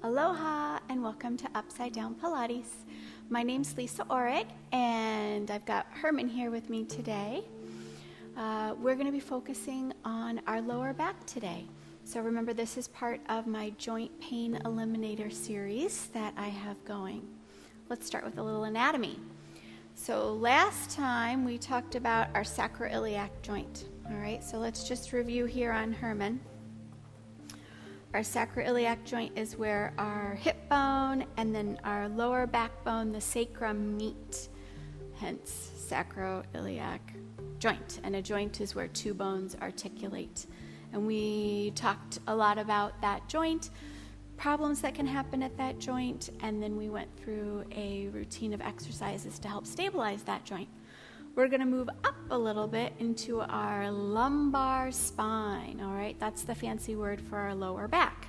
Aloha and welcome to Upside Down Pilates. My name's Lisa Orrig and I've got Herman here with me today. We're going to be focusing on our lower back today. So remember, this is part of my Joint Pain Eliminator series that I have going. Let's start with a little anatomy. So last time we talked about our sacroiliac joint. All right, so let's just review here on Herman. Our sacroiliac joint is where our hip bone and then our lower backbone, the sacrum, meet. Hence, sacroiliac joint. And a joint is where two bones articulate. And we talked a lot about that joint, problems that can happen at that joint, and then we went through a routine of exercises to help stabilize that joint. We're going to move up a little bit into our lumbar spine, all right? That's the fancy word for our lower back.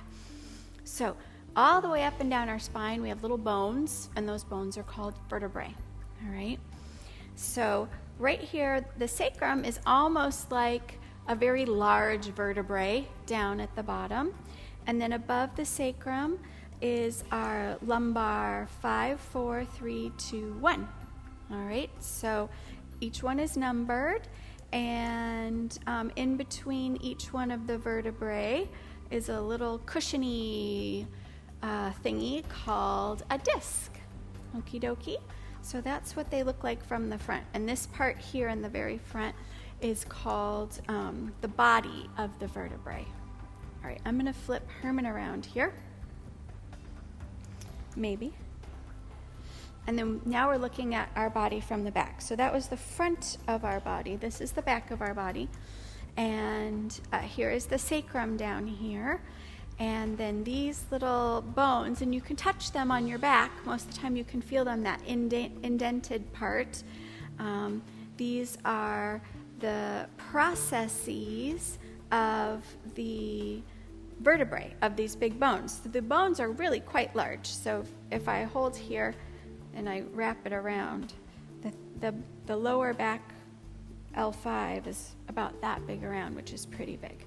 So all the way up and down our spine, we have little bones, and those bones are called vertebrae, all right? So right here, the sacrum is almost like a very large vertebrae down at the bottom. And then above the sacrum is our lumbar 5, 4, 3, 2, 1, all right? So each one is numbered, and in between each one of the vertebrae is a little cushiony thingy called a disc. Okie dokie. So that's what they look like from the front. And this part here in the very front is called the body of the vertebrae. All right, I'm going to flip Herman around here. Maybe. And then now we're looking at our body from the back. So that was the front of our body. This is the back of our body. And here is the sacrum down here. And then these little bones, and you can touch them on your back. Most of the time you can feel them, that indented part. These are the processes of the vertebrae, of these big bones. So the bones are really quite large. So if I hold here and I wrap it around, the lower back L5 is about that big around, which is pretty big.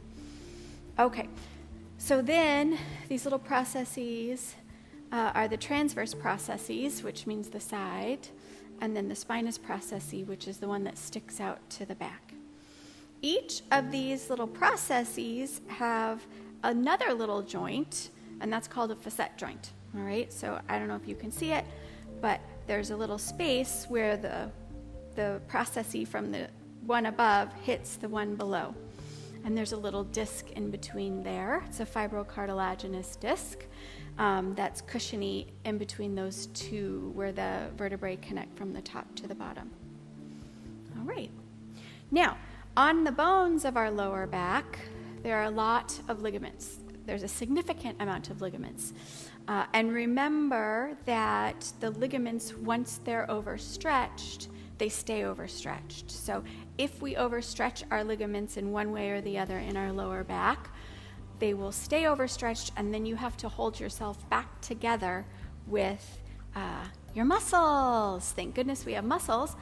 Okay, so then these little processes are the transverse processes, which means the side, and then the spinous processes, which is the one that sticks out to the back. Each of these little processes have another little joint, and that's called a facet joint. All right, so I don't know if you can see it, but there's a little space where the processes from the one above hits the one below. And there's a little disc in between there. It's a fibrocartilaginous disc that's cushiony in between those two where the vertebrae connect from the top to the bottom. All right. Now, on the bones of our lower back, there are a lot of ligaments. There's a significant amount of ligaments. And remember that the ligaments, once they're overstretched, they stay overstretched. So if we overstretch our ligaments in one way or the other in our lower back, they will stay overstretched, and then you have to hold yourself back together with your muscles. Thank goodness we have muscles.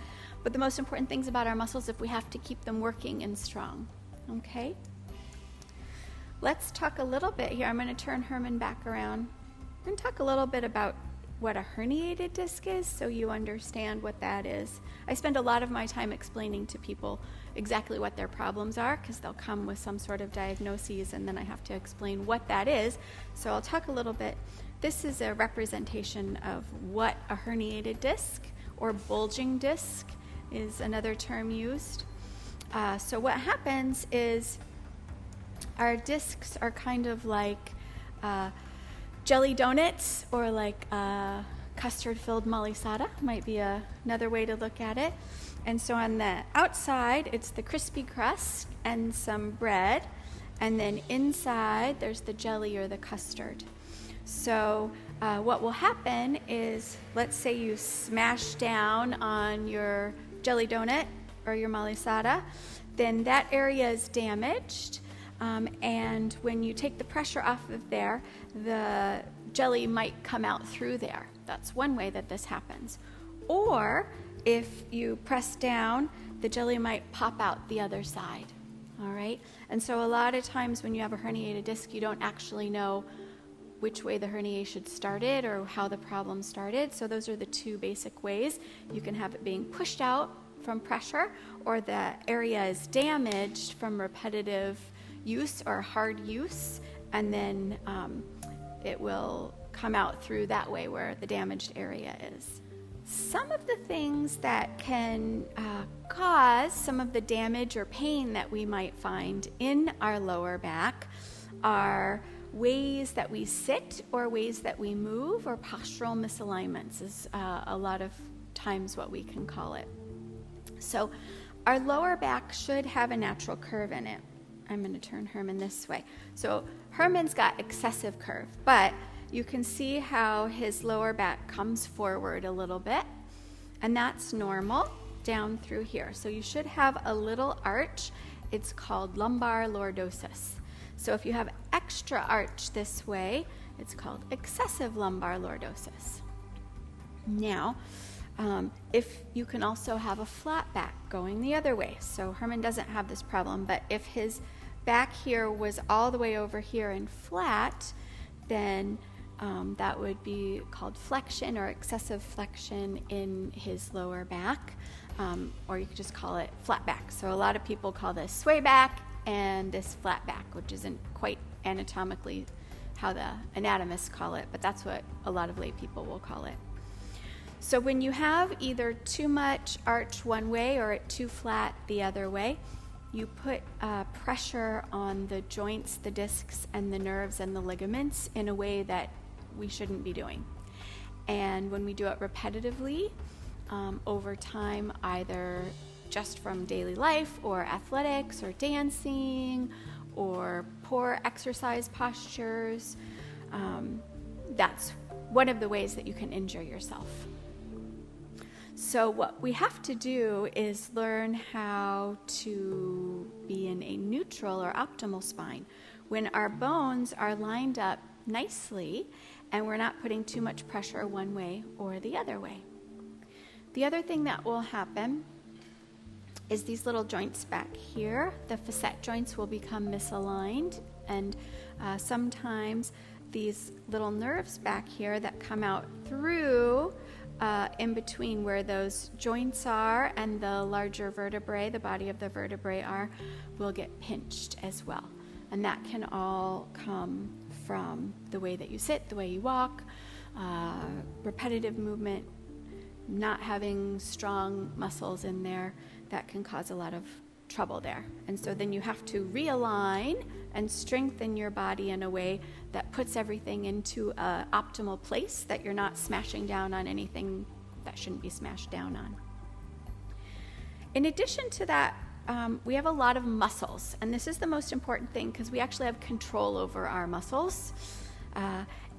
But the most important things about our muscles, if we have to keep them working and strong. Okay? Let's talk a little bit here. I'm going to turn Herman back around. We're going to talk a little bit about what a herniated disc is so you understand what that is. I spend a lot of my time explaining to people exactly what their problems are because they'll come with some sort of diagnoses and then I have to explain what that is. So I'll talk a little bit. This is a representation of what a herniated disc or bulging disc is another term used. So what happens is our discs are kind of like jelly donuts or like custard-filled malasada might be another way to look at it. And so on the outside, it's the crispy crust and some bread. And then inside, there's the jelly or the custard. So what will happen is, let's say you smash down on your jelly donut or your malasada, then that area is damaged. And when you take the pressure off of there, the jelly might come out through there. That's one way that this happens. Or if you press down, the jelly might pop out the other side. All right? And so a lot of times when you have a herniated disc, you don't actually know which way the herniation started or how the problem started. So those are the two basic ways. You can have it being pushed out from pressure, or the area is damaged from repetitive use or hard use, and then it will come out through that way where the damaged area is. Some of the things that can cause some of the damage or pain that we might find in our lower back are ways that we sit or ways that we move, or postural misalignments is a lot of times what we can call it. So our lower back should have a natural curve in it. I'm going to turn Herman this way. So Herman's got excessive curve, but you can see how his lower back comes forward a little bit, and that's normal down through here. So you should have a little arch. It's called lumbar lordosis. So if you have extra arch this way, it's called excessive lumbar lordosis. Now, if you can also have a flat back going the other way. So Herman doesn't have this problem, but if his back here was all the way over here and flat, then that would be called flexion or excessive flexion in his lower back, or you could just call it flat back. So a lot of people call this sway back and this flat back, which isn't quite anatomically how the anatomists call it, but that's what a lot of lay people will call it. So when you have either too much arch one way or too flat the other way, you put pressure on the joints, the discs, and the nerves and the ligaments in a way that we shouldn't be doing. And when we do it repetitively, over time, either just from daily life or athletics or dancing or poor exercise postures, that's one of the ways that you can injure yourself. So what we have to do is learn how to be in a neutral or optimal spine when our bones are lined up nicely and we're not putting too much pressure one way or the other way. The other thing that will happen is these little joints back here, the facet joints, will become misaligned, and sometimes these little nerves back here that come out through in between where those joints are and the larger vertebrae, the body of the vertebrae are, will get pinched as well. And that can all come from the way that you sit, the way you walk, repetitive movement, not having strong muscles in there. That can cause a lot of trouble there. And so then you have to realign and strengthen your body in a way that puts everything into an optimal place, that you're not smashing down on anything that shouldn't be smashed down on. In addition to that, we have a lot of muscles, and this is the most important thing because we actually have control over our muscles.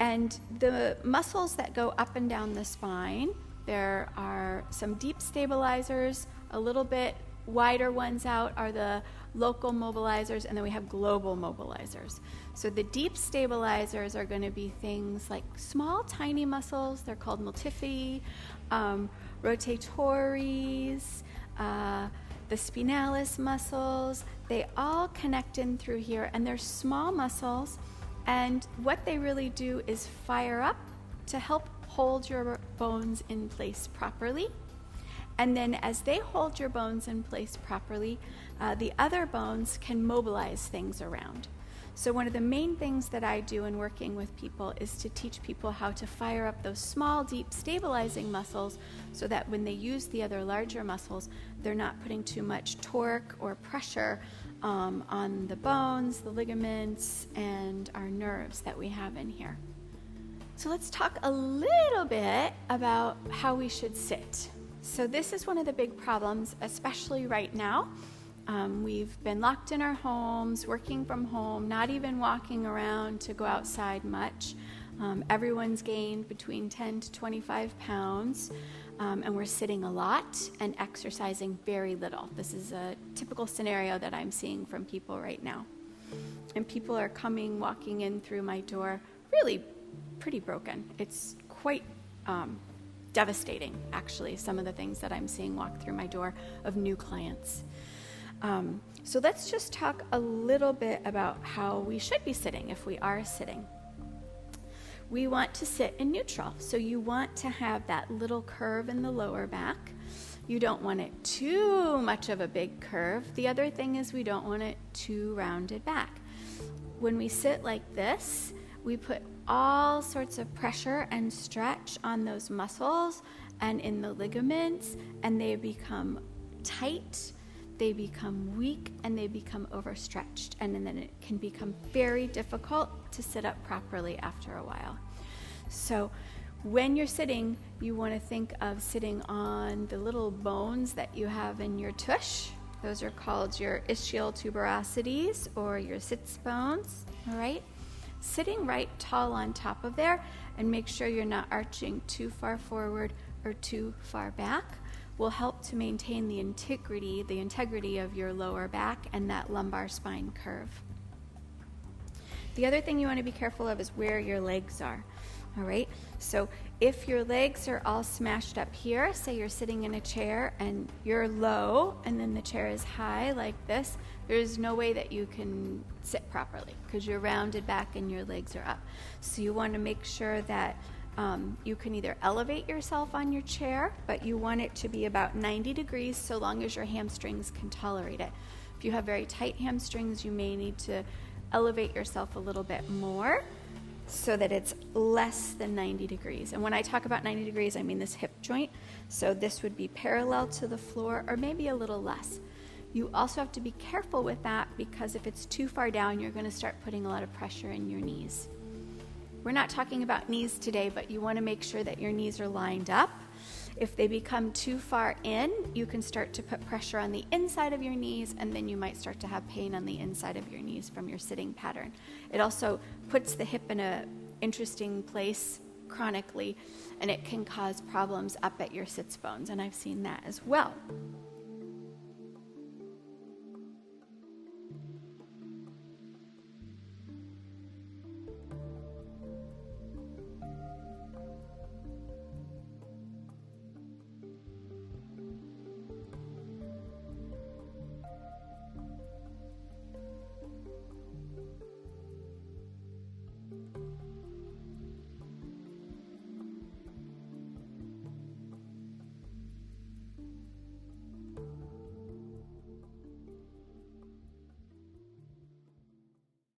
And the muscles that go up and down the spine, there are some deep stabilizers, a little bit wider ones out are the local mobilizers, and then we have global mobilizers. So the deep stabilizers are going to be things like small, tiny muscles. They're called multifidi, rotatories, the spinalis muscles. They all connect in through here, and they're small muscles, and what they really do is fire up to help hold your bones in place properly. And then as they hold your bones in place properly, the other bones can mobilize things around. So one of the main things that I do in working with people is to teach people how to fire up those small, deep, stabilizing muscles so that when they use the other larger muscles, they're not putting too much torque or pressure on the bones, the ligaments, and our nerves that we have in here. So let's talk a little bit about how we should sit. So this is one of the big problems, especially right now. We've been locked in our homes, working from home, not even walking around to go outside much. Everyone's gained between 10 to 25 pounds, and we're sitting a lot and exercising very little. This is a typical scenario that I'm seeing from people right now. And people are walking in through my door really pretty broken. It's quite devastating, actually, some of the things that I'm seeing walk through my door of new clients. So let's just talk a little bit about how we should be sitting if we are sitting. we want to sit in neutral. So you want to have that little curve in the lower back. You don't want it too much of a big curve. The other thing is we don't want it too rounded back. When we sit like this, we put all sorts of pressure and stretch on those muscles and in the ligaments, and they become tight, they become weak, and they become overstretched. And then it can become very difficult to sit up properly after a while. So when you're sitting, you want to think of sitting on the little bones that you have in your tush. Those are called your ischial tuberosities or your sits bones, all right? Sitting right tall on top of there, and make sure you're not arching too far forward or too far back, will help to maintain the integrity of your lower back and that lumbar spine curve. The other thing you want to be careful of is where your legs are. All right, so if your legs are all smashed up here, say you're sitting in a chair and you're low and then the chair is high like this, there's no way that you can sit properly because you're rounded back and your legs are up. So you want to make sure that you can either elevate yourself on your chair, but you want it to be about 90 degrees so long as your hamstrings can tolerate it. If you have very tight hamstrings, you may need to elevate yourself a little bit more so that it's less than 90 degrees. And when I talk about 90 degrees, I mean this hip joint. So this would be parallel to the floor or maybe a little less. You also have to be careful with that because if it's too far down, you're going to start putting a lot of pressure in your knees. We're not talking about knees today, but you want to make sure that your knees are lined up. If they become too far in, you can start to put pressure on the inside of your knees, and then you might start to have pain on the inside of your knees from your sitting pattern. It also puts the hip in an interesting place chronically, and it can cause problems up at your sits bones, and I've seen that as well.